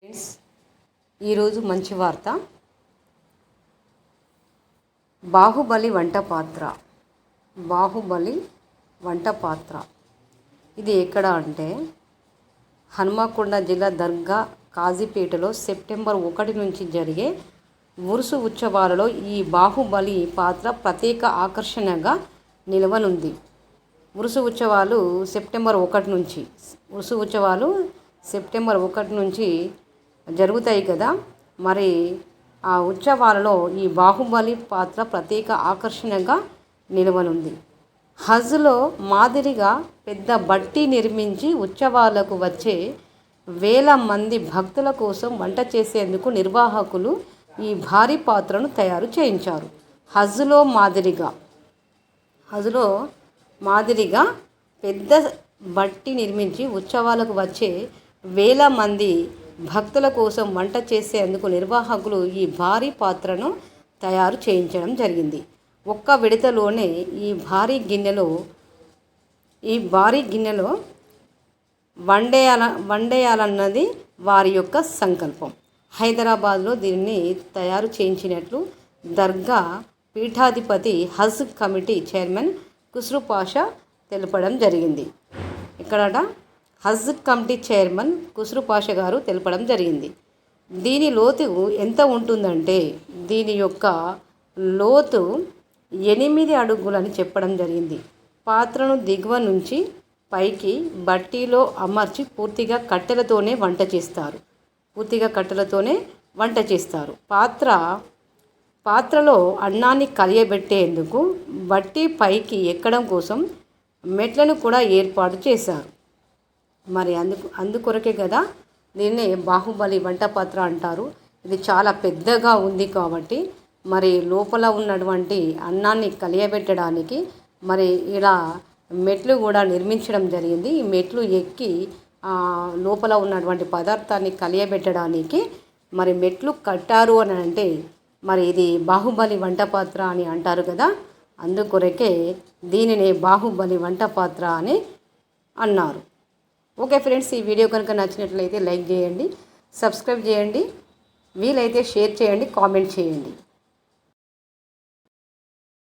Friends, ఈరోజు మంచి వార్త. బాహుబలి వంట పాత్ర. బాహుబలి వంట పాత్ర ఇది ఎక్కడ అంటే హన్మకొండ జిల్లా దర్గా కాజీపేటలో సెప్టెంబర్ 1 నుంచి జరిగే ఉరుసు ఉత్సవాలలో ఈ బాహుబలి పాత్ర ప్రత్యేక ఆకర్షణగా నిలవనుంది. ఉరుసు ఉత్సవాలు సెప్టెంబర్ 1 నుంచి సెప్టెంబర్ 1 నుంచి జరుగుతాయి కదా. మరి ఆ ఉత్సవాలలో ఈ బాహుబలి పాత్ర ప్రత్యేక ఆకర్షణగా నిలవనుంది. హజ్లో మాదిరిగా పెద్ద బట్టి నిర్మించి ఉత్సవాలకు వచ్చే వేల మంది భక్తుల కోసం వంట చేసేందుకు నిర్వాహకులు ఈ భారీ పాత్రను తయారు చేయించారు. హజ్లో మాదిరిగా పెద్ద బట్టి నిర్మించి ఉత్సవాలకు వచ్చే వేల మంది భక్తుల కోసం వంట చేసేందుకు నిర్వాహకులు ఈ భారీ పాత్రను తయారు చేయించడం జరిగింది. ఒక్క విడతలోనే ఈ భారీ గిన్నెలో వండేయాలన్నది వారి యొక్క సంకల్పం. హైదరాబాద్లో దీనిని తయారు చేయించినట్లు దర్గా పీఠాధిపతి హజ్ కమిటీ చైర్మన్ ఖుస్రూ పాషా తెలపడం జరిగింది. హజ్ కమిటీ చైర్మన్ ఖుస్రూ పాషా గారు తెలపడం జరిగింది. దీని లోతు ఎంత ఉంటుందంటే దీని యొక్క లోతు 8 అడుగులని చెప్పడం జరిగింది. పాత్రను దిగువ నుంచి పైకి బట్టీలో అమర్చి పూర్తిగా కట్టెలతోనే వంట చేస్తారు. పాత్రలో అన్నాన్ని కలియబెట్టేందుకు బట్టి పైకి ఎక్కడం కోసం మెట్లను కూడా ఏర్పాటు చేశారు. మరి అందుకొరకే కదా దీన్ని బాహుబలి వంట పాత్ర అంటారు. ఇది చాలా పెద్దగా ఉంది కాబట్టి మరి లోపల ఉన్నటువంటి అన్నాన్ని కలియబెట్టడానికి మరి ఇలా మెట్లు కూడా నిర్మించడం జరిగింది. ఈ మెట్లు ఎక్కి లోపల ఉన్నటువంటి పదార్థాన్ని కలియబెట్టడానికి మరి మెట్లు కట్టారు అని అంటే మరి ఇది బాహుబలి వంట పాత్ర అని అంటారు కదా. అందుకొరకే దీనిని బాహుబలి వంట పాత్ర అని అన్నారు. ఓకే ఫ్రెండ్స్, ఈ వీడియో కనుక నచ్చినట్లయితే లైక్ చేయండి, సబ్స్క్రైబ్ చేయండి, వీలైతే షేర్ చేయండి, కామెంట్ చేయండి.